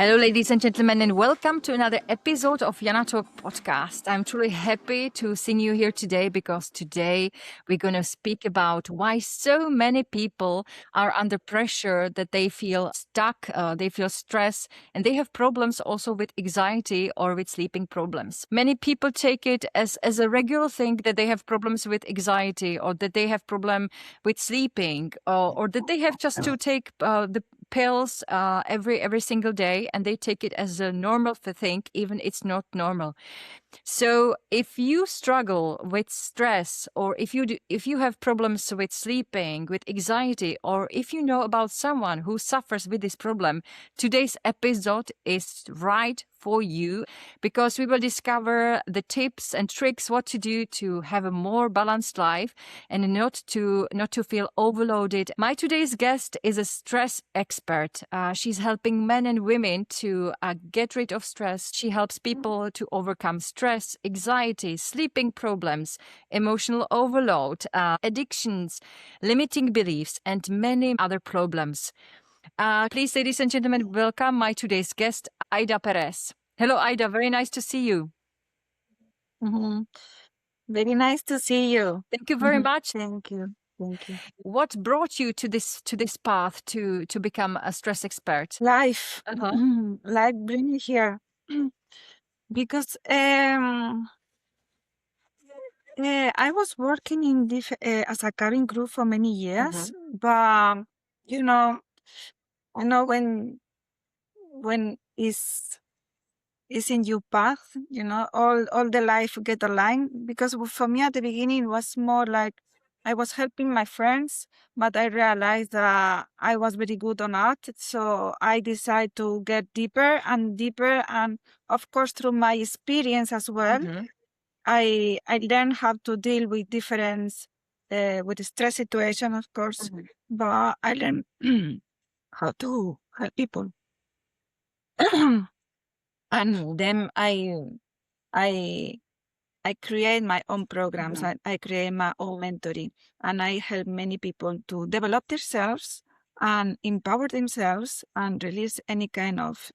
Hello, ladies and gentlemen, and welcome to another episode of Jana Talk podcast. I'm truly happy to see you here today because today we're going to speak about why so many people are under pressure, that they feel stuck, they feel stress, and they have problems also with anxiety or with sleeping problems. Many people take it as a regular thing that they have problems with anxiety or that they have problem with sleeping or that they have just to take the pills every single day, and they take it as a normal thing, even it's not normal. So if you struggle with stress, or if you have problems with sleeping, with anxiety, or if you know about someone who suffers with this problem, today's episode is right for you, because we will discover the tips and tricks what to do to have a more balanced life and not to feel overloaded. My today's guest is a stress expert. She's helping men and women to get rid of stress. She helps people to overcome stress, anxiety, sleeping problems, emotional overload, addictions, limiting beliefs, and many other problems. Please, ladies and gentlemen, welcome my today's guest, Aida Pérez. Hello, Aida. Very nice to see you. Mhm. Very nice to see you. Thank you very much. Thank you. Thank you. What brought you to this path to become a stress expert? Life. Uh-huh. Life bring me here. Because I was working in as a cabin crew for many years, but you know, I know when is in your path, all the life get aligned. Because for me at the beginning it was more like I was helping my friends, but I realized that I was very good on art, so I decided to get deeper and deeper, and of course through my experience as well, I learned how to deal with different with the stress situation, of course, but I learned how to help people. And then I create my own programs. I create my own mentoring, and I help many people to develop themselves and empower themselves and release any kind of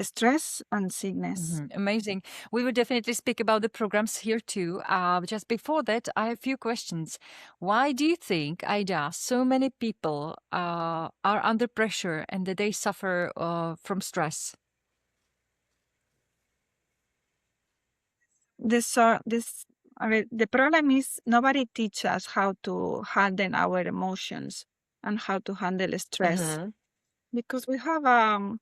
stress and sickness. Amazing. We will definitely speak about the programs here too. Just before that, I have a few questions. Why do you think, Aida, so many people are under pressure and that they suffer from stress? The problem is nobody teaches us how to handle our emotions and how to handle stress, because we have a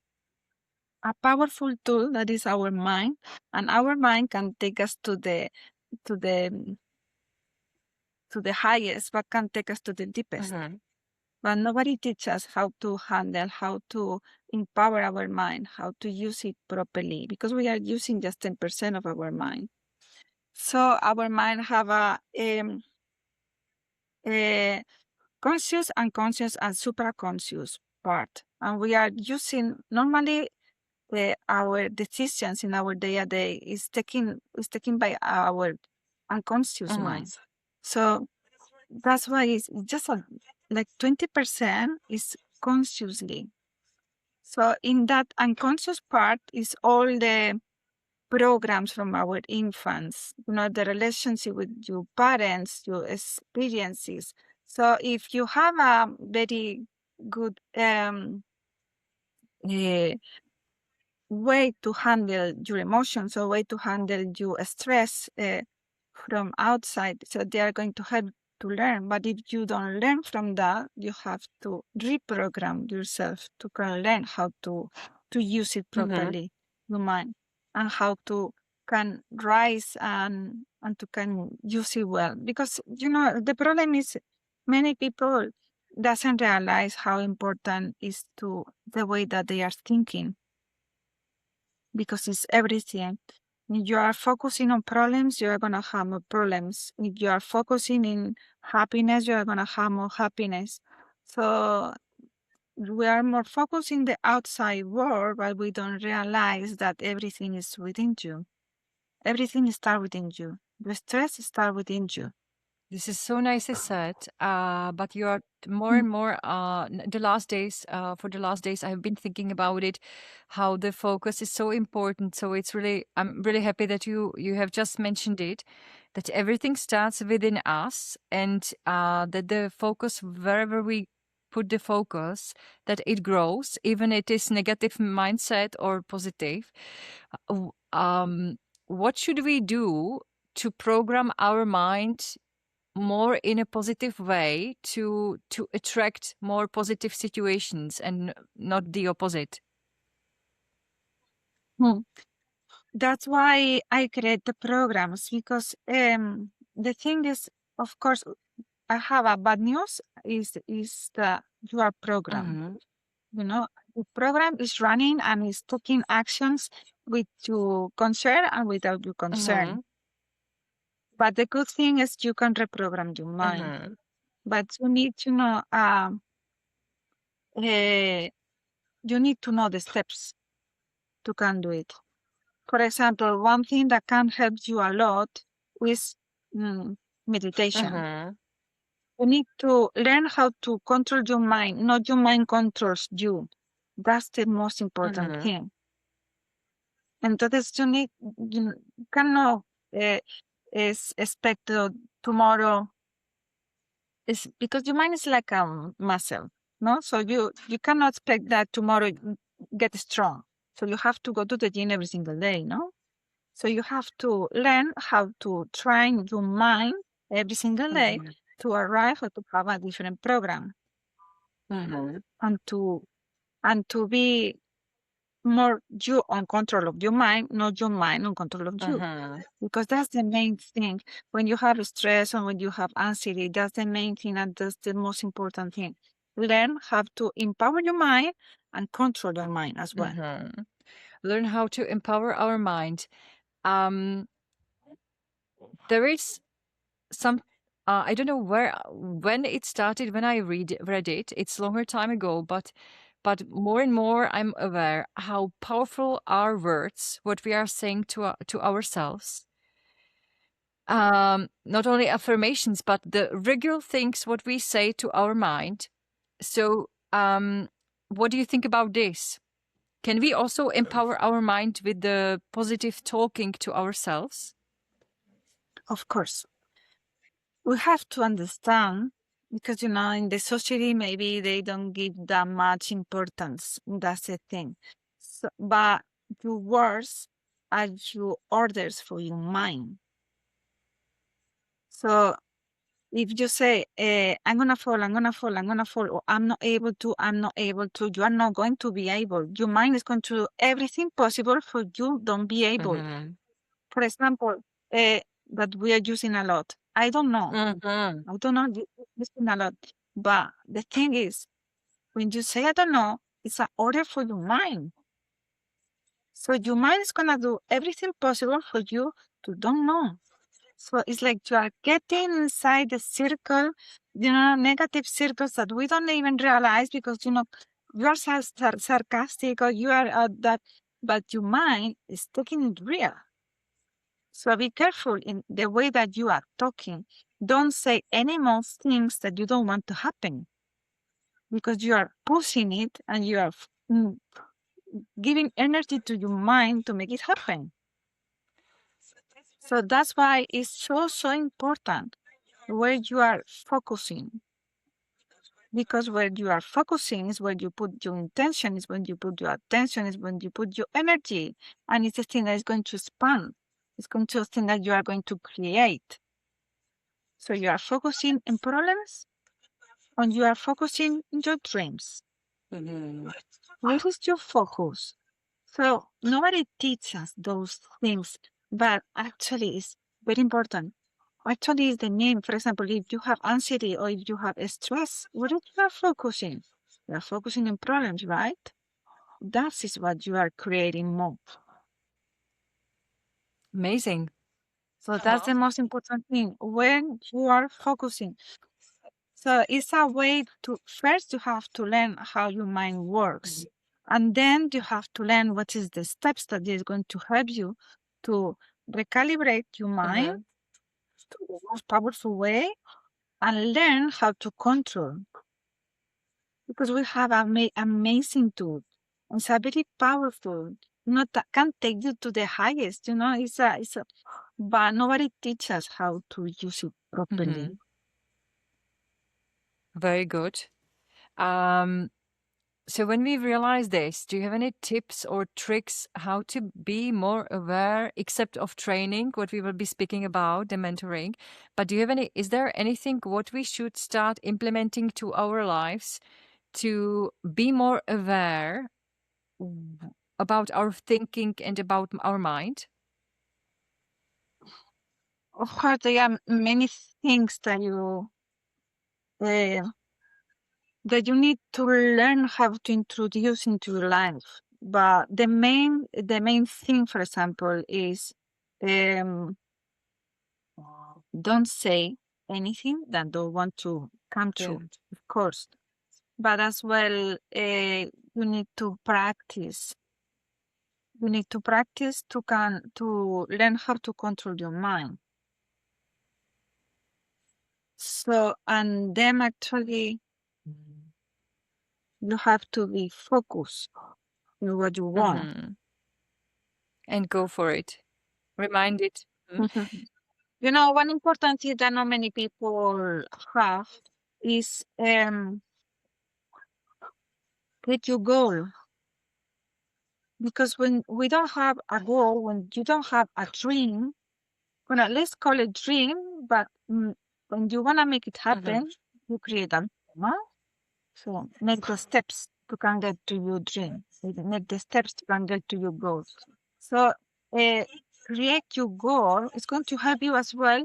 powerful tool that is our mind, and our mind can take us to the to the to the highest, but can take us to the deepest. But nobody teaches us how to handle, how to empower our mind, how to use it properly, because we are using just 10% of our mind. So our mind have a conscious, unconscious, and supraconscious part, and we are using normally our decisions in our day a day is taken by our unconscious mind. So that's why it's just like 20% is consciously. So in that unconscious part is all the programs from our infants, the relationship with your parents, your experiences. So if you have a very good way to handle your emotions, or way to handle your stress from outside, so they are going to help to learn. But if you don't learn from that, you have to reprogram yourself to can learn how to use it properly, your mind, and how to can rise and to can use it well. Because the problem is many people doesn't realize how important is to the way that they are thinking, because it's everything. If you are focusing on problems, you are going to have more problems. If you are focusing in happiness, you are going to have more happiness. So we are more focused in the outside world, but we don't realize that everything is within you. Everything starts within you. The stress starts within you. This is so nicely said. But you are more Mm. and more the last days. For the last days, I've been thinking about it, how the focus is so important. So it's really, I'm really happy that you have just mentioned it, that everything starts within us, and that the focus wherever we put the focus, that it grows, even it is negative mindset or positive. What should we do to program our mind more in a positive way to attract more positive situations and not the opposite? Mm. That's why I create the programs, because the thing is, of course, I have a bad news is that you are programmed. Mm-hmm. You know, the program is running and is taking actions with your concern and without your Mm-hmm. concern. But the good thing is you can reprogram your mind. Mm-hmm. But you need to know uh, you need to know the steps to can do it. For example, one thing that can help you a lot is meditation. Mm-hmm. You need to learn how to control your mind, not your mind controls you. That's the most important Mm-hmm. thing. Entonces, you cannot uh, expect tomorrow is because your mind is like a muscle, no? So you cannot expect that tomorrow you get strong. So you have to go to the gym every single day, no? So you have to learn how to train your mind every single day Mm-hmm. to arrive or to have a different program Mm-hmm. and to be more you on control of your mind, not your mind on control of you. Mm-hmm. Because that's the main thing. When you have stress and when you have anxiety, that's the main thing and that's the most important thing. Learn how to empower your mind and control your mind as well. Mm-hmm. Learn how to empower our mind. um there is some, I don't know where when it started, when I read it, it's longer time ago, but more and more I'm aware how powerful are words, what we are saying to ourselves. Not only affirmations, but the regular things what we say to our mind. So what do you think about this? Can we also empower our mind with the positive talking to ourselves? Of course, we have to understand because, in the society, maybe they don't give that much importance. That's the thing. So, but your words are your orders for your mind. So if you say, I'm gonna fall, I'm gonna fall, I'm gonna fall, or I'm not able to, you are not going to be able. Your mind is going to do everything possible for you don't be able. Mm-hmm. For example, uh, that we are using a lot. I don't know. Mm-hmm. I don't know using a lot. But the thing is, when you say I don't know, it's an order for your mind. So your mind is gonna do everything possible for you to don't know. So it's like you are getting inside the circle, negative circles that we don't even realize because, you are sarcastic or you are that, but your mind is taking it real. So be careful in the way that you are talking. Don't say any more things that you don't want to happen because you are pushing it and you are giving energy to your mind to make it happen. So that's why it's so important where you are focusing. Because where you are focusing is where you put your intention, is when you put your attention, is when you put your energy. And it's a thing that is going to expand. It's going to a thing that you are going to create. So you are focusing in problems and you are focusing in your dreams. Mm-hmm. Where is your focus? So nobody teaches us those things, but actually it's very important. Actually, is the name. For example, if you have anxiety or if you have stress, what are you are focusing? You are focusing on problems, right? That is what you are creating more. Amazing. So that's the most important thing when you are focusing. So it's a way to first you have to learn how your mind works. And then you have to learn what is the steps that is going to help you to recalibrate your mind Mm-hmm. the most powerful way and learn how to control, because we have amazing tools. It's a very powerful. Not that can take you to the highest. It's a, but nobody teaches how to use it properly. Mhm. Very good. Um, so when we realize this, do you have any tips or tricks how to be more aware, except of training, what we will be speaking about, the mentoring? But do you have is there anything what we should start implementing to our lives to be more aware about our thinking and about our mind? Of course, there are many things uh, that you need to learn how to introduce into your life. But the main thing, for example, is um, don't say anything that don't want to come Yeah. true, of course. But as well, you need to practice. You need to practice to learn how to control your mind. So, and then actually, you have to be focused on what you want. Mhm. And go for it. Remind it. Mhm. One important thing that not many people have is get your goal. Because when we don't have a goal, when you don't have a dream, well, let's call it dream, but when you want to make it happen, you create a plan. So make the steps to can get to your dream. Make the steps to can get to your goals. So create your goal. It's going to help you as well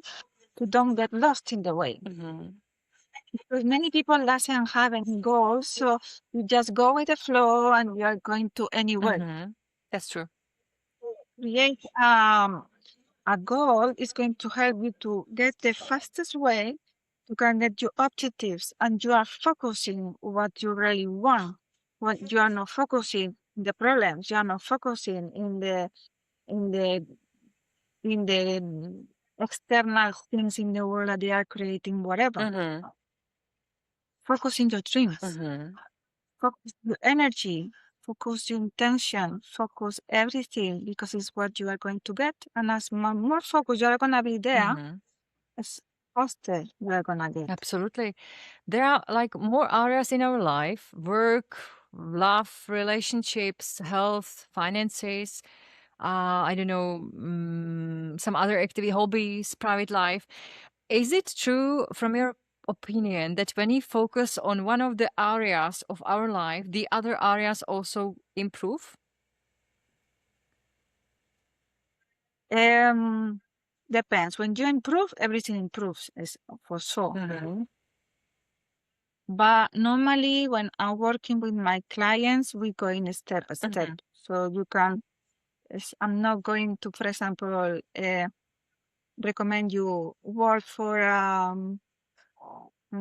to don't get lost in the way. Mhm. Because many people doesn't have any goals, so you just go with the flow and you are going to anywhere. Mhm. That's true. Create a goal is going to help you to get the fastest way to can get your objectives, and you are focusing what you really want. What you are not focusing in the problems, you are not focusing in the in the external things in the world that they are creating, whatever. Mhm. Focus in your dreams. Mhm. Focus your energy. Focus your intention. Focus everything, because it's what you are going to get. And as more focus you are gonna be there, Mhm. as faster you are gonna get. Absolutely. There are like more areas in our life: work, love, relationships, health, finances, I don't know, some other activity, hobbies, private life. Is it true, from your opinion, that when we focus on one of the areas of our life, the other areas also improve? Um, Depends. When you improve, everything improves, is for sure. Mhm. But normally, when I'm working with my clients, we go in step by step. Mhm. So you can. I'm not going to, for example, recommend you work for. I'm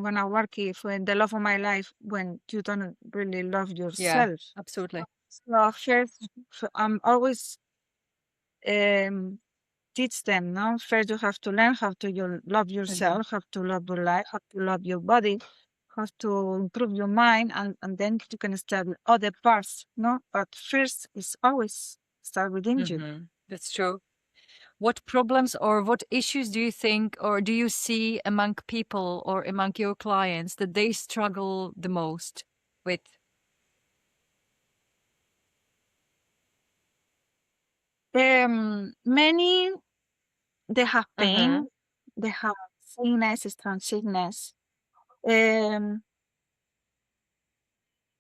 gonna work for the love of my life when you don't really love Yeah, yourself. absolutely. So first, I'm always um teach them. No, first you have to learn how to love Mhm. yourself, how to love your life, how to love your body, how to improve your mind, and then you can start with other parts. No, but first it's always start within you. Mhm. That's true. What problems or what issues do you think or do you see among people or among your clients that they struggle the most with? Many they have Mm-hmm. pain, they have sickness, strong sickness. Um,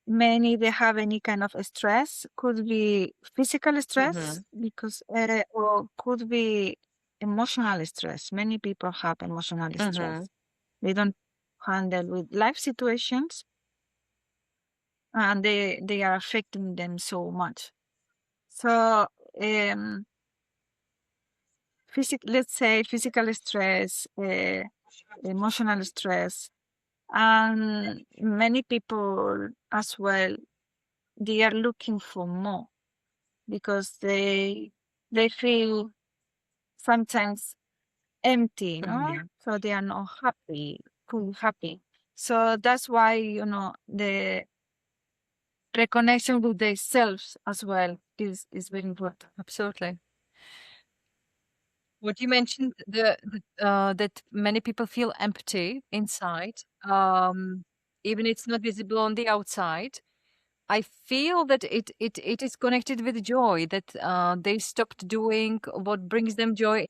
Many they have any kind of stress, could be physical Mm-hmm. stress because or could be emotional stress. Many people have emotional Mm-hmm. stress. They don't handle with life situations, and they are affecting them so much. So let's say physical stress, emotional stress, and many people as well, they are looking for more because they feel sometimes empty, no? So they are not happy, fully happy. So that's why, the reconnection with themselves as well is very important. Absolutely. What you mentioned, that many people feel empty inside, even it's not visible on the outside. I feel that it is connected with joy, that they stopped doing what brings them joy.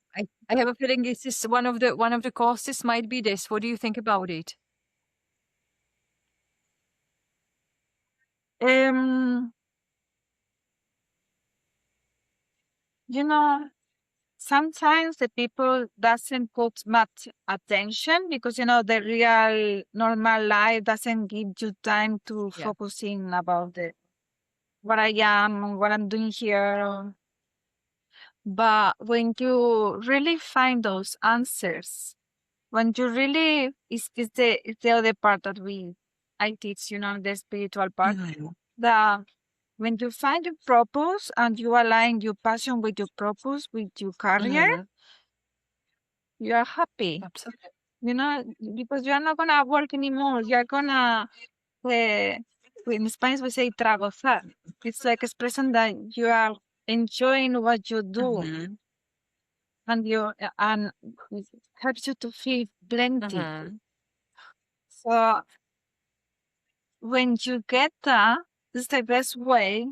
I have a feeling this is one of the causes might be this. What do you think about it? Um, you know, sometimes the people doesn't put much attention because the real normal life doesn't give you time to Yeah. focus in about what I am, what I'm doing here. But when you really find those answers, when you really is the other part that I teach, the spiritual part. The when you find your purpose and you align your passion with your purpose, with your career, you are happy. Absolutely. Because you are not gonna work anymore. You are gonna, in Spanish we say trabajar. It's like expressing that you are enjoying what you do, and it helps you to feel plenty. So when you get that, it's the best way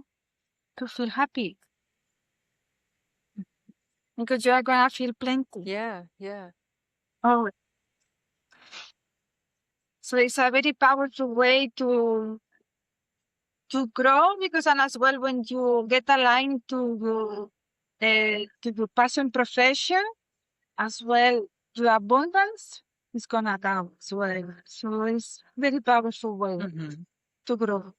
to feel happy because you are gonna feel plenty. Yeah, yeah. Oh, so it's a very powerful way to grow because, and as well, when you get aligned to your passion profession as well, your abundance is gonna come as well. So it's very powerful way to grow.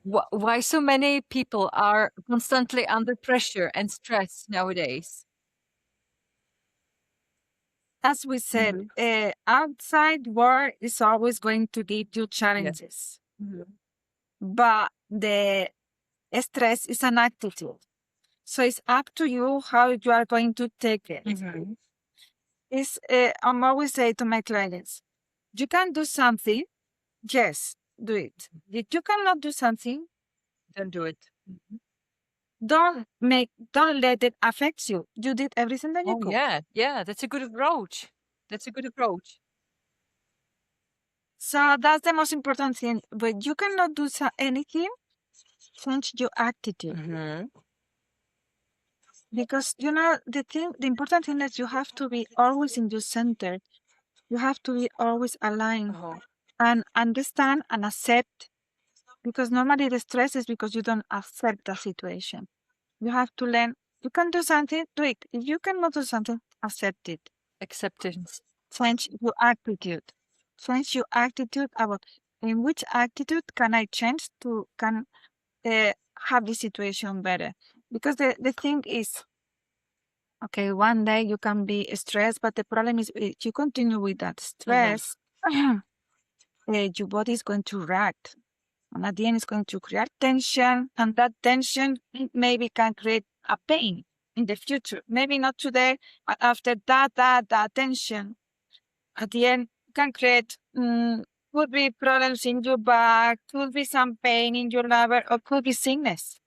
Why so many people are constantly under pressure and stress nowadays? As we said, outside world is always going to give you Yeah. challenges, but the stress is an attitude. So it's up to you how you are going to take it. It's, I'm always say to my clients, you can do something, yes, do it. If you cannot do something, Don't do it. don't let it affect you. You did everything that you Oh could. yeah, yeah. That's a good approach. That's a good approach. So that's the most important thing. When you cannot do anything, change your attitude. Because the important thing is you have to be always in your center. You have to be always aligned and understand and accept. Because normally the stress is because you don't accept the situation. You have to learn. You can do something, do it. If you cannot do something, accept it. Acceptance. Change your attitude. Change your attitude about in which attitude can I change to can have the situation better. Because the thing is, okay, one day you can be stressed, but the problem is if you continue with that stress, your body is going to react. And at the end, it's going to create tension, and that tension maybe can create a pain in the future. Maybe not today, but after that tension, at the end, can create, could be problems in your back, could be some pain in your liver, or could be sickness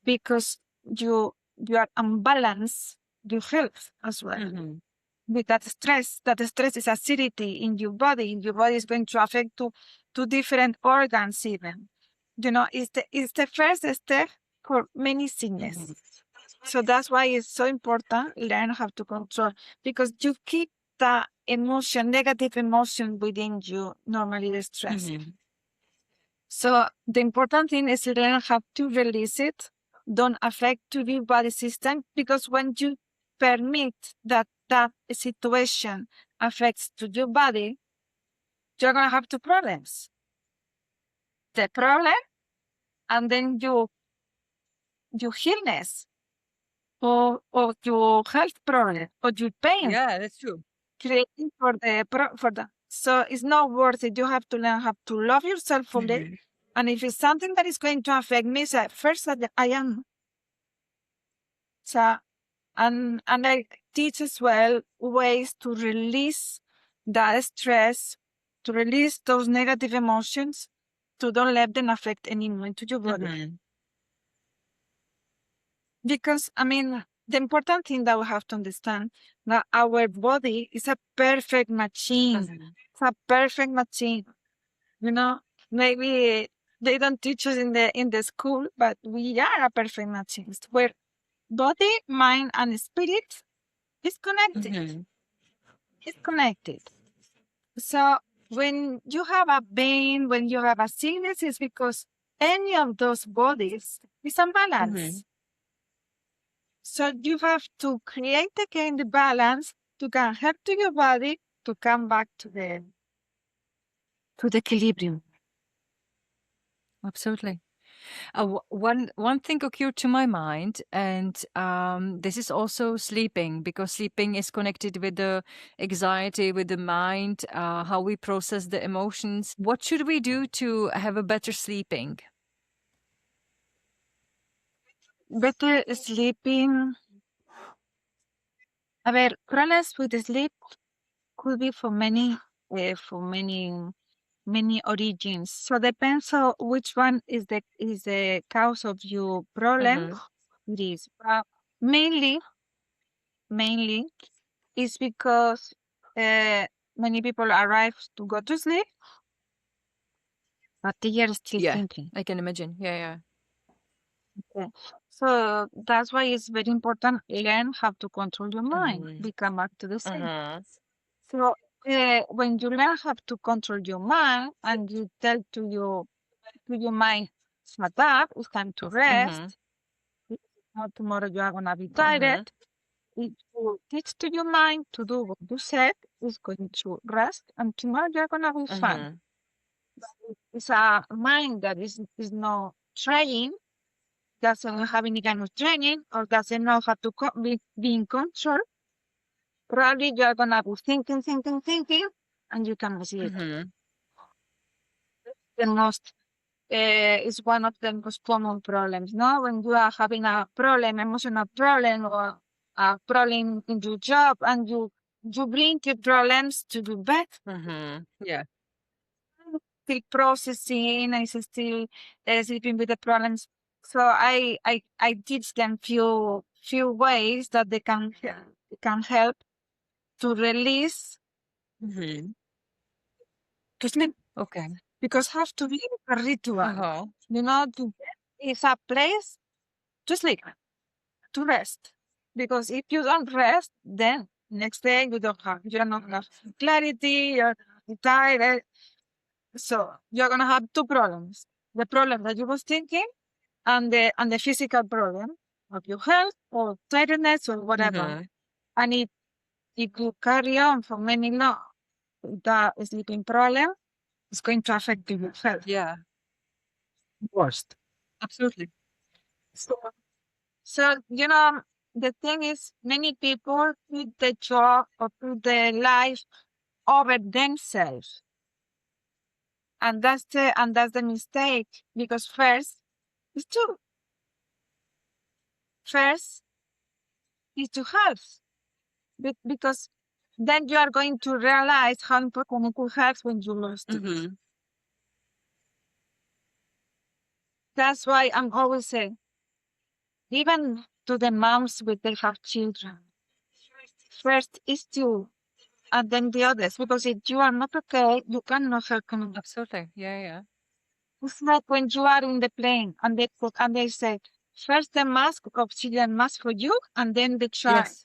because you are unbalanced your health as well. With that stress is acidity in your body. Your body is going to affect to different organs even. It's the first step for many sickness. So that's why it's so important learn how to control because you keep the negative emotion within you, normally the stress. So the important thing is learn how to release it, don't affect to your body system because when you permit that situation affects to your body, you're gonna have two problems. The problem and then your illness or your health problem or your pain Yeah, that's true. creating for the so it's not worth it. You have to learn how to love yourself fully. And if it's something that is going to affect me, so first I am. So And I teach as well ways to release that stress, to release those negative emotions, to don't let them affect anymore into your body. Mm-hmm. Because I mean, the important thing that we have to understand that our body is a perfect machine. Mm-hmm. It's a perfect machine. You know, maybe they don't teach us in the school, but we are a perfect machine. Where body, mind, and spirit is connected. Mm-hmm. It's connected. So when you have a pain, when you have a sickness, it's because any of those bodies is unbalanced. Mm-hmm. So you have to create again the balance to can help to your body to come back to the equilibrium. Absolutely. One thing occurred to my mind, and this is also sleeping, because sleeping is connected with the anxiety, with the mind, how we process the emotions. What should we do to have a better sleeping? Better sleeping. A ver, problems with the sleep could be for many origins. So depends on which one is the cause of your problem. Mm-hmm. It is mainly is because uh, many people arrive to go to sleep, but they are still Yeah, thinking. I can imagine. Yeah, yeah. Okay. So that's why it's very important learn how to control your mind. Mm-hmm. We come back to the same. Uh-huh. So when you learn how to control your mind and you tell to your mind, shut up, it's time to Mm-hmm. rest. Now tomorrow you are gonna be Mm-hmm. tired. If you teach to your mind to do what you said, it's going to rest, and tomorrow you're gonna be fine. Mm-hmm. It's a mind that is not trying, doesn't have any kind of training, or doesn't know how to be in control. Probably you're gonna be thinking, and you can see it. Mm-hmm. The most is one of the most common problems. No, when you are having a problem, emotional problem, or a problem in your job, and you bring your problems to the bed, Mm-hmm. Yeah. still processing, and still sleeping with the problems. So I teach them few ways that they can help to release Mm-hmm. to sleep, Okay. because have to be a ritual. Uh-huh. You know, it's a place to sleep, to rest. Because if you don't rest, then next day you're not have clarity, you're tired. So you're gonna have two problems. The problem that you was thinking and the physical problem of your health or tiredness or whatever. Mm-hmm. And if you carry on for many long that sleeping problem, it's going to affect your health. Yeah, Worst. absolutely. So, so the thing is, many people put the job or put their life over themselves, and that's the mistake. Because first is to help, because then you are going to realize how important it is when you lose it. Mm-hmm. That's why I'm always saying, even to the moms with they have children, first is you, and then the others. Because if you are not okay, you cannot help them. Absolutely. Yeah, yeah. It's like when you are in the plane and they say, first the mask, oxygen mask for you, and then the child. Yes.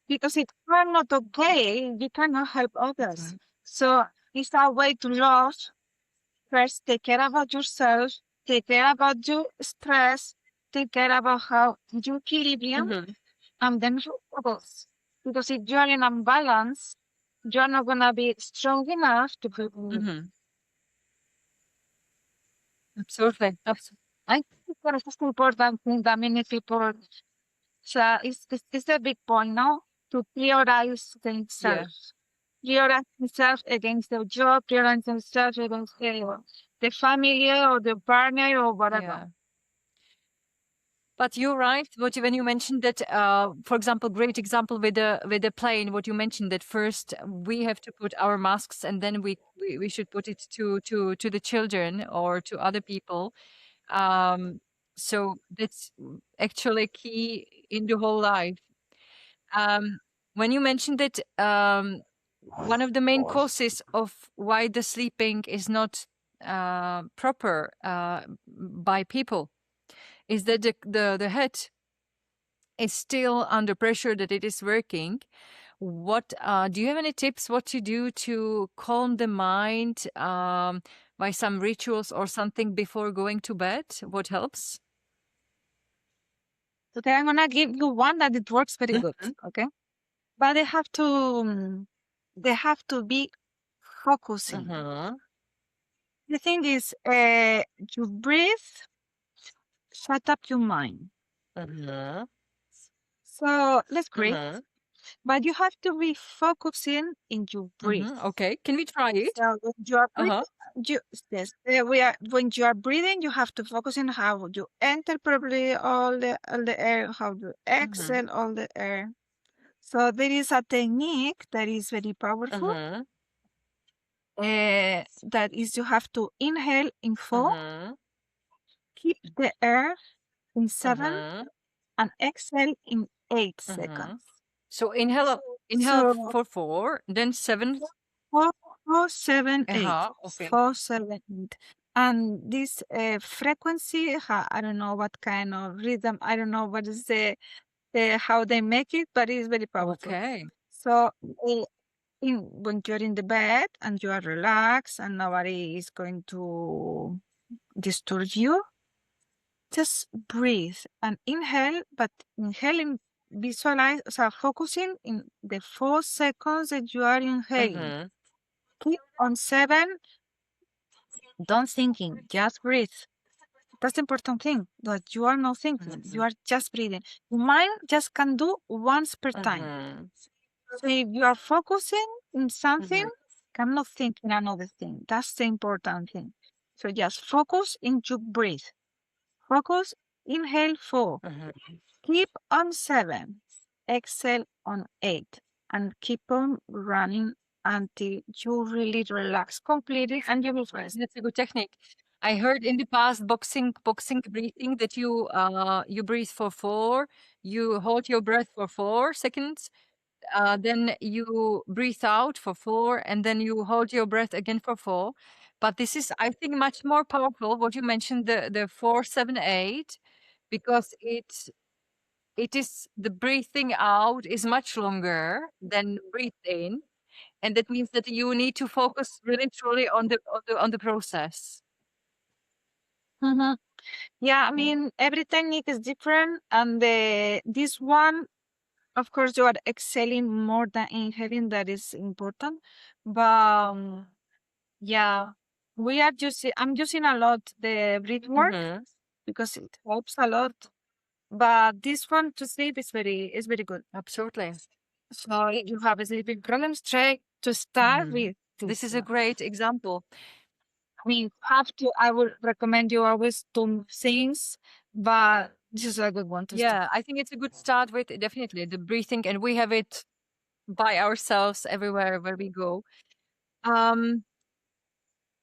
Because if you are not okay, you cannot help That's others. right. So it's a way to love. First, take care about yourself, take care about your stress, take care about how you equilibrium, Mm-hmm. and then help others. Because if you are in imbalance, you're not gonna be strong enough to help me. Mm-hmm. Absolutely. Absolutely. I think that is the important thing that many people. So it's a big point now to prioritize Yeah. themselves. Prioritize themselves against the job, prioritize themselves against the family or the partner or whatever. Yeah. But you're right. When you mentioned that, for example, great example with the plane. What you mentioned that first we have to put our masks, and then we should put it to the children or to other people. Um, so that's actually key in the whole life. Um, when you mentioned that, one of the main causes of why the sleeping is not proper by people is that the head is still under pressure, that it is working. What do you have any tips what to do to calm the mind by some rituals or something before going to bed? What helps? Okay, I'm gonna give you one that it works very good. Okay, but they have to be focusing. The thing is, you breathe, shut up your mind. So let's breathe, but you have to be focusing in your breath. Okay, can we try it? So when you are breathing, Uh-huh. you yes, we are when you are breathing, you have to focus on how you enter properly all the air, how you exhale all the air. So there is a technique that is very powerful. That is you have to inhale in 4, keep the air in 7, and exhale in 8 seconds. So inhale So for 4, then 7. 4, 4, 7, 8. Okay. 4, 7, 8. And this frequency, I don't know what kind of rhythm, I don't know what is how they make it, but it's very powerful. Okay. So when you're in the bed and you are relaxed and nobody is going to disturb you, just breathe and inhale, but inhaling, visualize, so focusing in the 4 seconds that you are inhaling. Keep on 7, don't thinking, just breathe. That's the important thing, that you are not thinking, you are just breathing. Your mind just can do once per time. So if you are focusing in something, cannot think in another thing. That's the important thing. So just focus in your breath. Focus, inhale 4, keep on 7, exhale on 8, and keep on running until you really relax completely and you will rest. That's a good technique. I heard in the past boxing breathing that you breathe for 4, you hold your breath for 4 seconds, then you breathe out for 4, and then you hold your breath again for 4. But this is, I think, much more powerful what you mentioned, the 4, 7, 8, because it is the breathing out is much longer than breathe in, and that means that you need to focus really truly on the process. Mhm. Yeah, I mean, every technique is different, and this one, of course, you are exhaling more than inhaling. That is important, but yeah, I'm using a lot the breath work because it helps a lot. But this one to sleep is very good. Absolutely. So if you have a sleeping problems, try to start with This is a one. great example. I mean, I would recommend you always do things, but this is a good one to start. Yeah, I think it's a good start with definitely the breathing, and we have it by ourselves everywhere where we go. Um,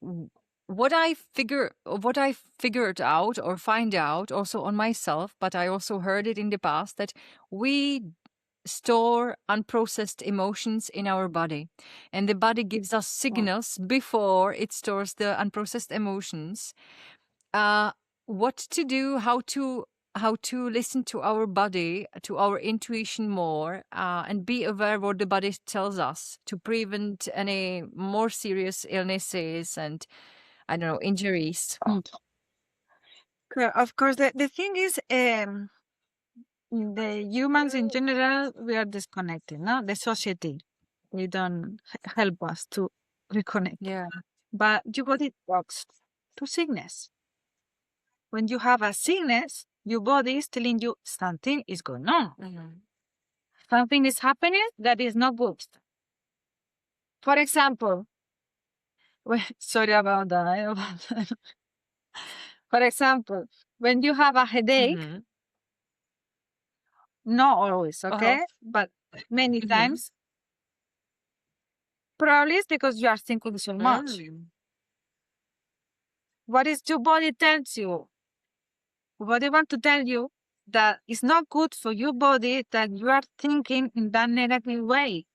w- what I figured out or find out also on myself, but I also heard it in the past, that we store unprocessed emotions in our body, and the body gives us signals before it stores the unprocessed emotions. uh what to do, how to listen to our body, to our intuition more, and be aware what the body tells us to prevent any more serious illnesses and, I don't know, injuries. Of course, the thing is, the humans in general, we are disconnected, no? The society, they don't help us to reconnect. Yeah. But your body talks to sickness. When you have a sickness, your body is telling you something is going on. Something is happening that is not good. For example, sorry about that. For example, when you have a headache, Not always, Uh-huh. okay? But many Mm-hmm. times. Probably it's because you are thinking so much. Mm. What is your body tells you? What I want to tell you that it's not good for your body that you are thinking in that negative way.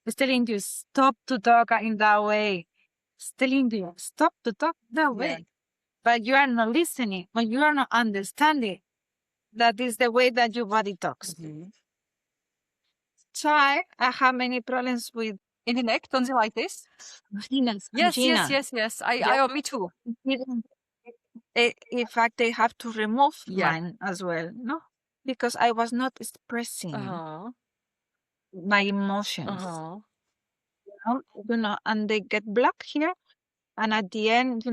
It's telling you stop to talk in that way. It's telling you stop to talk that Yeah. way. But you are not listening, but you are not understanding. That is the way that your body talks. Mhm. Try. I have many problems with In the neck, something like this? venous Yes, yes, angina. yes, yes. Yeah. Me too. In fact, they have to remove Yeah. mine as well, no? Because I was not expressing Uh-huh. my emotions, Uh-huh. and they get blocked here. And at the end,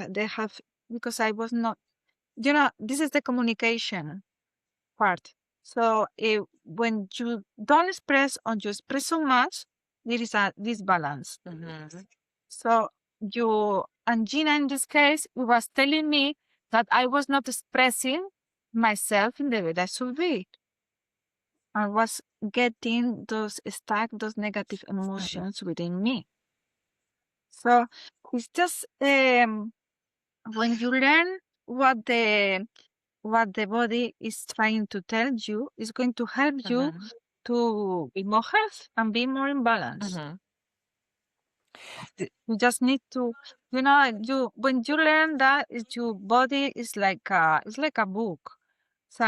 they have, because I was not, this is the communication part. So when you don't express or you express so much, there is a disbalance. Mm-hmm. So and Gina in this case was telling me that I was not expressing myself in the way that should be. I was getting those stuck, those negative emotions within me. So it's just when you learn what the body is trying to tell you, it's going to help you Mm-hmm. to be more health and be more in balance. Mm-hmm. You just need to, you when you learn that, your body is like a book. So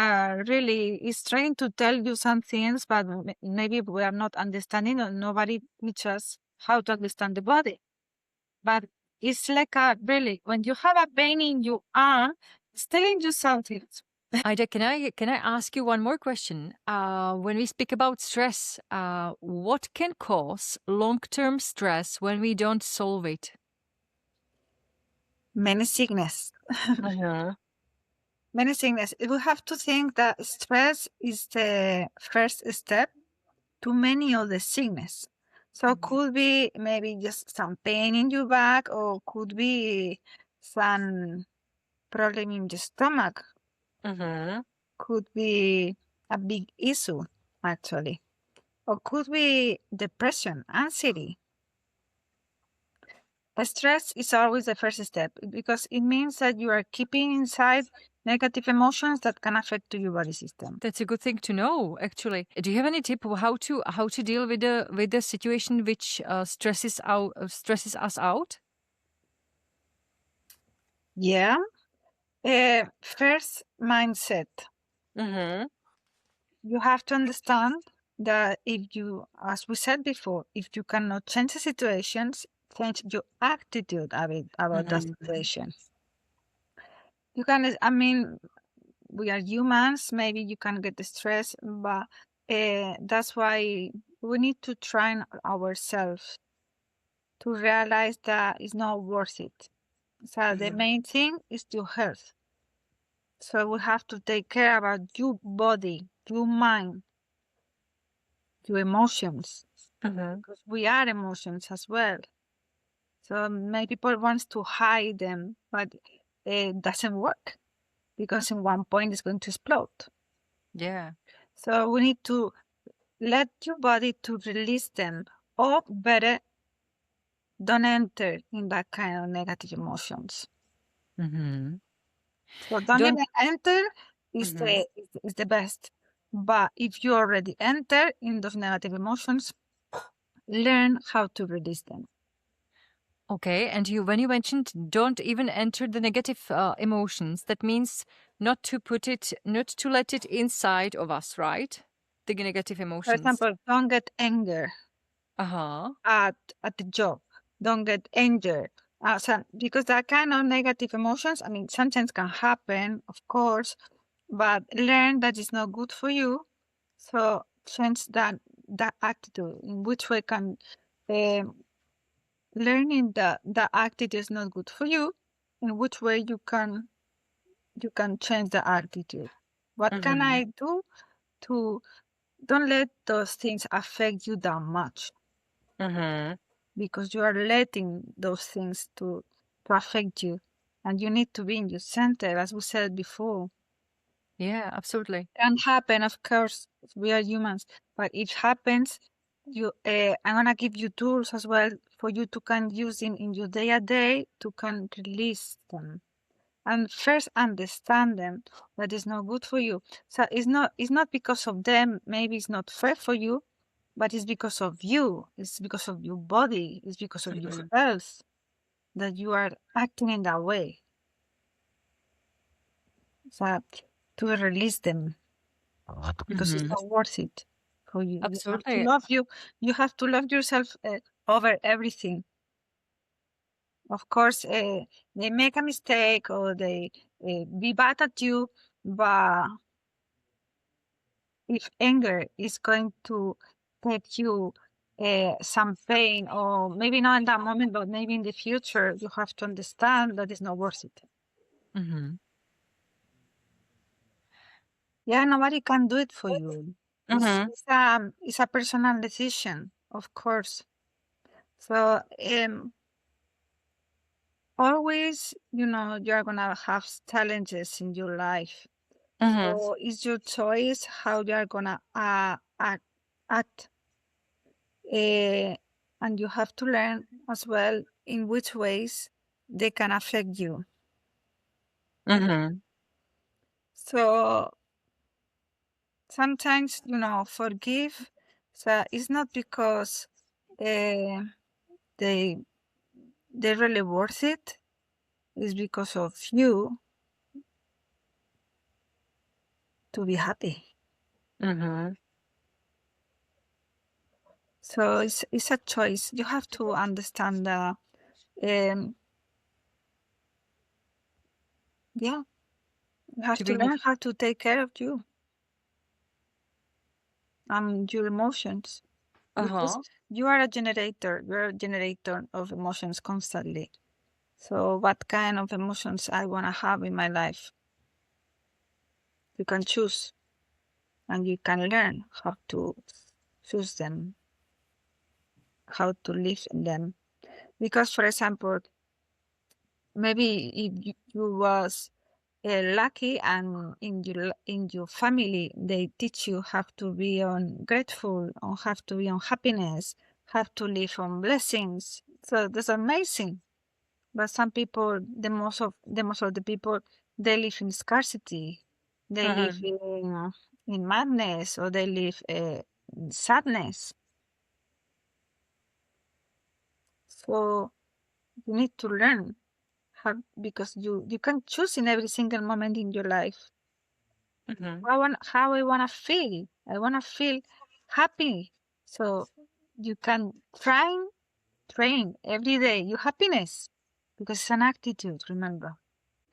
really, it's trying to tell you some things, but maybe we are not understanding, or nobody teaches us how to understand the body. But it's like a really, when you have a pain in your arm, it's telling you something. Ida, can I ask you one more question? When we speak about stress, what can cause long-term stress when we don't solve it? Many sickness. Uh-huh. Many sickness. We have to think that stress is the first step to many of the sickness. So could be maybe just some pain in your back, or could be some problem in the stomach, Mm-hmm. could be a big issue actually, or could be depression, anxiety. Stress is always the first step because it means that you are keeping inside negative emotions that can affect to your body system. That's a good thing to know, actually. Do you have any tip of how to deal with the situation which stresses us out? Yeah. First, mindset. Mm-hmm. You have to understand that if you, as we said before, if you cannot change the situations, change your attitude about that Mm-hmm. situation. You can, I mean, we are humans, maybe you can get stressed, but that's why we need to train ourselves to realize that it's not worth it. So the main thing is your health. So we have to take care about your body, your mind, your emotions, Mm-hmm. because we are emotions as well. So many people wants to hide them, but it doesn't work because in one point it's going to explode. Yeah. So we need to let your body to release them, or better, don't enter in that kind of negative emotions. Mm-hmm. So don't Don't. even enter is Mm-hmm. the best. But if you already enter in those negative emotions, learn how to release them. Okay, and when you mentioned don't even enter the negative emotions, that means not to let it inside of us, right? The negative For emotions. example, don't get anger Uh-huh. at the job. Don't get anger. Because that kind of negative emotions, I mean, sometimes can happen, of course, but learn that it's not good for you. So change that attitude. In which way can um, learning that the attitude is not good for you? In which way you can change the attitude? What can Mm-hmm. I do to don't let those things affect you that much? Mm-hmm. Because you are letting those things to affect you, and you need to be in your center, as we said before. Yeah, absolutely. Can happen, of course. We are humans, but it happens. I'm gonna give you tools as well for you to can use in your day a day to can release them. And first understand them that is not good for you. So it's not because of them. Maybe it's not fair for you, but it's because of you. It's because of your body. It's because of your Hmm. health that you are acting in that way. So to release them because it's Hmm. not worth it for you. You have to Absolutely. love you. You have to love yourself over everything. Of course, they make a mistake or they be bad at you, but if anger is going to take you some pain, or maybe not in that moment, but maybe in the future, you have to understand that it's not worth it. Hmm. Yeah, nobody can do it for you. It's Hmm. it's a it's a personal decision, of course. So always, you're gonna have challenges in your life. Hmm. So it's your choice how you're gonna act. Eh, and you have to learn as well in which ways they can affect you. Hmm. So sometimes, forgive. So it's not because uh, they they're really worth it. It's because of you to be happy. Hmm. So it's a choice. You have to understand that. Um, yeah, you have To to be. learn how to take care of you and your emotions because Uh-huh. you are a generator. You're a generator of emotions constantly. So, what kind of emotions I want to have in my life? You can choose and you can learn how to choose them, how to live in them. Because, for example, maybe if you was lucky and in your family they teach you how to be on grateful or have to be on happiness, have to live on blessings, so that's amazing. But some people, the most of the people, they live in scarcity, they live Hmm. in madness, or they live in sadness. So you need to learn how, because you can choose in every single moment in your life. Hmm. How I wanna feel. I wanna feel happy. So you can train every day your happiness because it's an attitude, remember.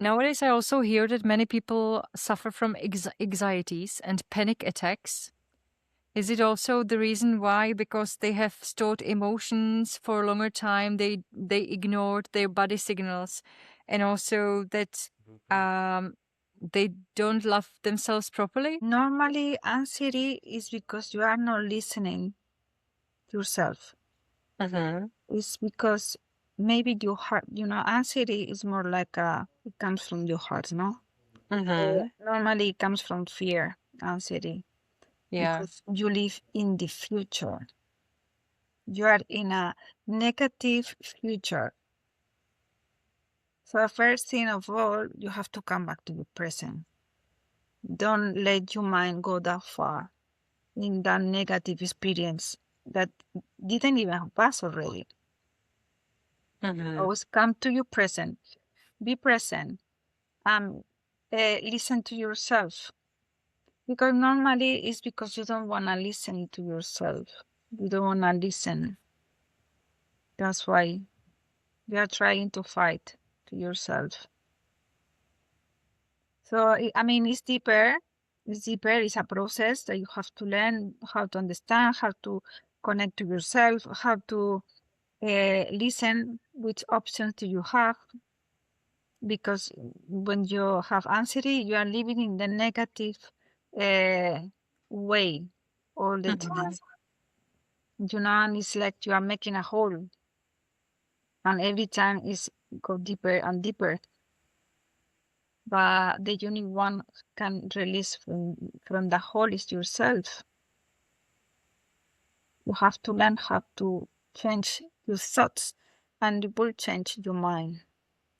Nowadays, I also hear that many people suffer from anxieties and panic attacks. Is it also the reason why? Because they have stored emotions for a longer time, they ignored their body signals, and also that they don't love themselves properly. Normally, anxiety is because you are not listening yourself. Mm-hmm. It's because maybe your heart, anxiety is more like it comes from your heart, no? Mm-hmm. Normally, it comes from fear, anxiety, Yeah. because you live in the future. You are in a negative future. So, first thing of all, you have to come back to the present. Don't let your mind go that far in that negative experience that didn't even pass already. Mm-hmm. Always come to your present. Be present. Um, listen to yourself. Because normally it's because you don't want to listen to yourself. You don't want to listen. That's why you are trying to fight to yourself. So, I mean, it's deeper. It's deeper. It's a process that you have to learn how to understand, how to connect to yourself, how to listen which options do you have. Because when you have anxiety, you are living in the negative uh, way all the Mm-hmm. time. And it's like you are making a hole, and every time it's go deeper and deeper. but the unique one can release from the whole is yourself. You have to learn how to change your thoughts, and it will change your mind,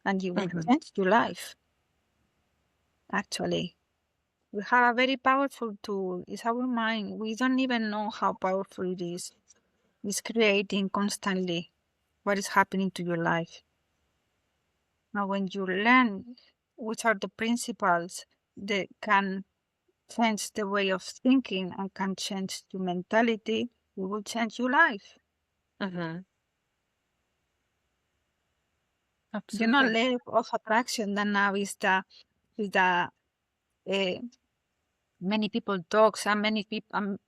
and you will change your life. Actually, we have a very powerful tool. It's our mind. We don't even know how powerful it is. It's creating constantly what is happening to your life. Now, when you learn which are the principles that can change the way of thinking and can change your mentality, it will change your life. Mm-hmm. You know, Absolutely. law of attraction that now is the many people talks and many people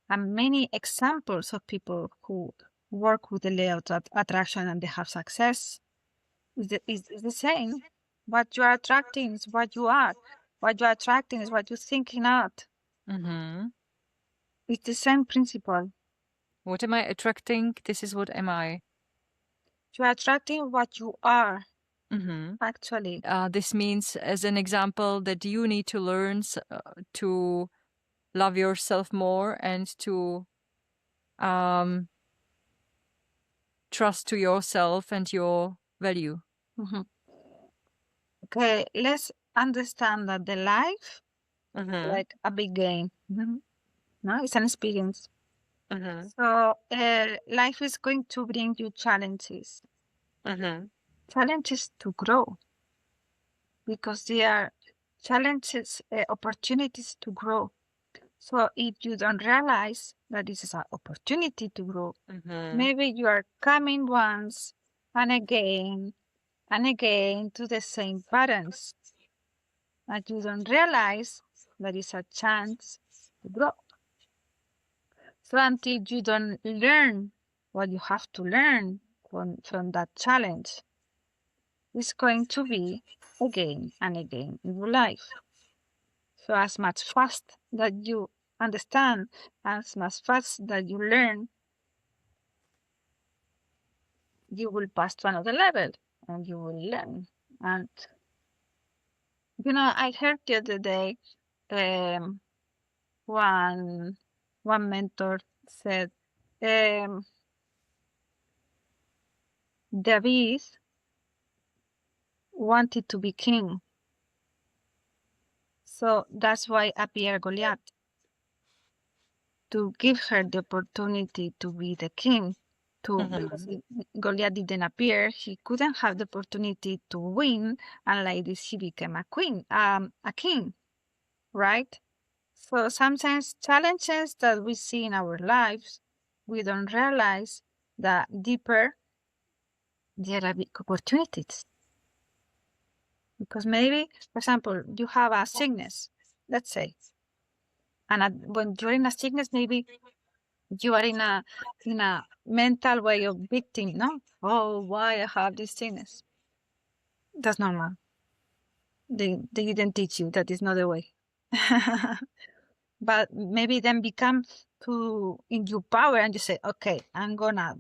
and many examples of people who work with the law of attraction and they have success. Is the same. What you are attracting is what you are. What you are attracting is what you're thinking out. Mm-hmm. It's the same principle. What am I attracting? This is what am I. You are attracting what you are, Mm-hmm. actually. This means, as an example, that you need to learn to love yourself more and to um, trust to yourself and your value. Mhm. Okay, let's understand that the life Mm-hmm. like a big game. No, it's an experience. Mm-hmm. So life is going to bring you challenges. Mm-hmm. Challenges to grow because they are challenges, opportunities to grow. So if you don't realize that this is an opportunity to grow, Mm-hmm. maybe you are coming once and again to the same patterns, and you don't realize there is a chance to grow. So until you don't learn what you have to learn from that challenge, it's going to be again and again in your life. So as much fast that you understand, as much fast that you learn, you will pass to another level and you will learn. And I heard the other day um, one one mentor said, um, David wanted to be king, so that's why appeared Goliath to give her the opportunity to be the king. Because Goliath didn't appear, he couldn't have the opportunity to win, and like this, he became a king, right? So sometimes challenges that we see in our lives, we don't realize that deeper there are big opportunities. Because maybe, for example, you have a sickness, let's say, and when you're in a sickness, maybe you are in a mental way of victim, no? Oh, why I have this sickness? That's normal. They didn't teach you that is not the way. But maybe then become to in your power and you say, okay, I'm gonna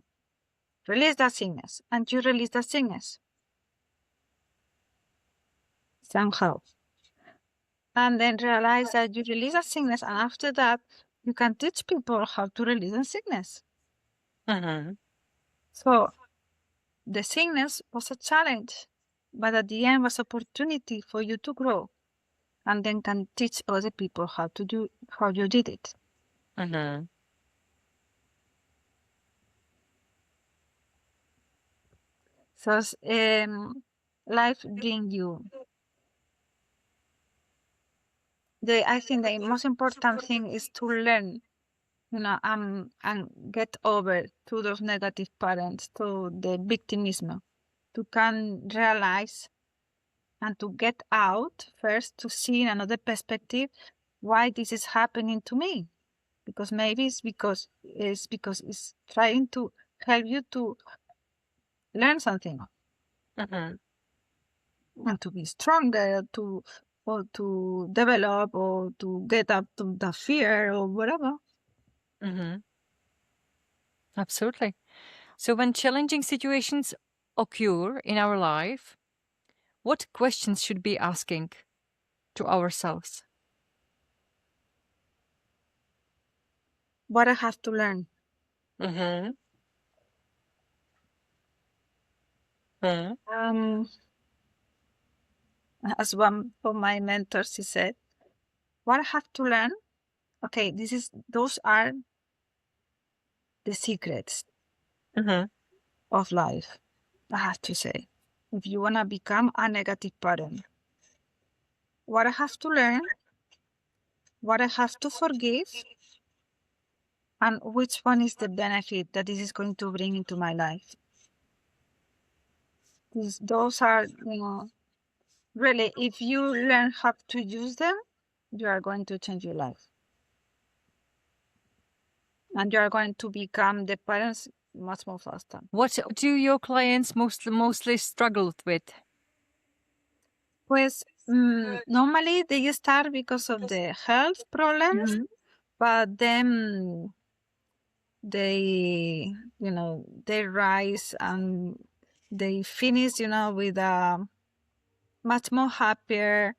release that sickness, and you release that sickness somehow, and then realize that you release that sickness, and after that you can teach people how to release the sickness. Mm-hmm. So the sickness was a challenge, but at the end was opportunity for you to grow, and then can teach other people how you did it. Mm-hmm. So life bring you I think the most important thing is to learn, and get over to those negative patterns, to the victimism, to can realize and to get out first to see in another perspective why this is happening to me. Because maybe it's because it's trying to help you to learn something Mm-hmm. and to be stronger, or to develop, or to get up to the fear or whatever. Mm-hmm. Absolutely. So when challenging situations occur in our life, what questions should be asking? to ourselves? What I have to learn. Mm-hmm. Um, as one of my mentors, he said, what I have to learn. Okay, those are the secrets Mm-hmm. of life. I have to say, if you wanna become a negative pattern, what I have to learn, what I have to forgive, and which one is the benefit that this is going to bring into my life. Those are, really, if you learn how to use them, you are going to change your life. And you are going to become the parents much more faster. What do your clients mostly struggle with? Pues, normally they start because of the health problems, but then they, they rise and they finish, with a much more happier,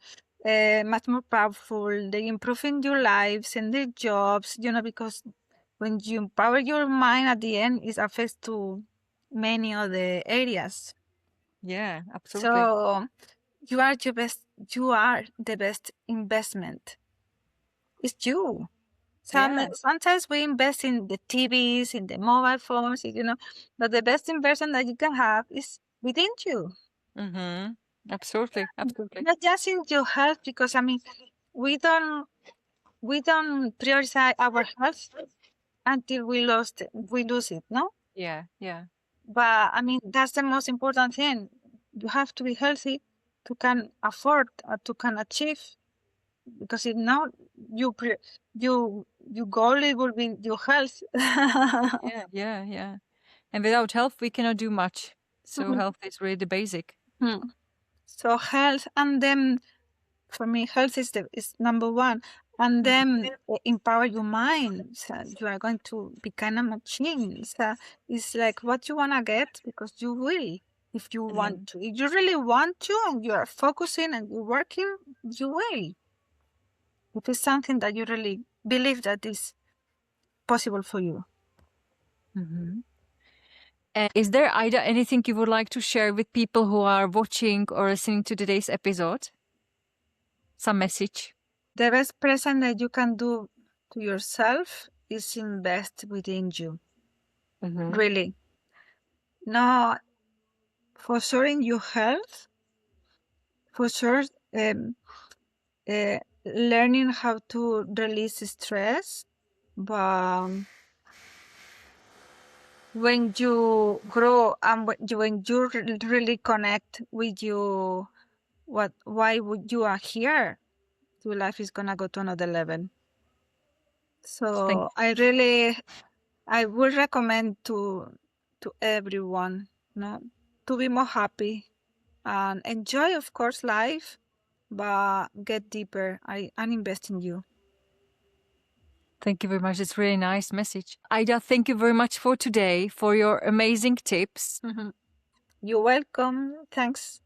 much more powerful. They improve in your lives and their jobs, because when you empower your mind at the end, it affects to many other areas. Yeah, absolutely. So you are your best. You are the best investment. It's you. Sometimes we invest in the TVs, in the mobile phones, but the best investment that you can have is within you. Mm-hmm. Absolutely. Absolutely. Not just in your health, because we don't prioritize our health until we lose it, no? Yeah. Yeah. But that's the most important thing. You have to be healthy to can afford or to can achieve, because if not, you goal it will be your health. Yeah. Yeah. Yeah. And without health, we cannot do much. So health is really the basic. Mhm. So health, and then for me, health is number one, and then empower your mind. So you are going to become a machine. So it's like what you wanna get, because you will, if you want to. If you really want to, and you are focusing and you're working, you will. If it's something that you really believe that is possible for you. Mm-hmm. And is there, Ida, anything you would like to share with people who are watching or listening to today's episode? Some message? The best present that you can do to yourself is invest within you. Really. No, for sure in your health, for sure, learning how to release stress. But when you grow and when you really connect with you, why would you are here, your life is gonna go to another level. So I would recommend to everyone, to be more happy and enjoy, of course, life, but get deeper. And invest in you. Thank you very much. It's a really nice message. Ida, thank you very much for today, for your amazing tips. You're welcome. Thanks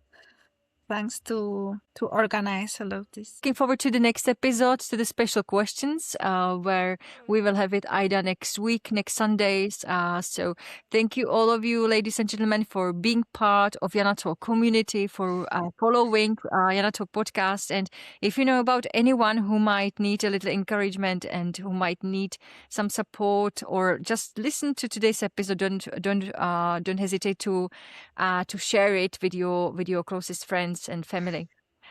to organize all of this. Looking forward to the next episode, to the special questions, where we will have it Ida next week, next Sundays. So thank you all of you, ladies and gentlemen, for being part of Jana Talk community, for following Jana Talk podcast. And if you know about anyone who might need a little encouragement and who might need some support, or just listen to today's episode, don't hesitate to share it with your closest friends and family.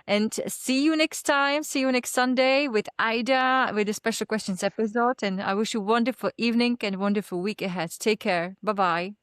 And see you next time. See you next Sunday with Ida with a special questions episode. And I wish you a wonderful evening and wonderful week ahead. Take care. Bye bye.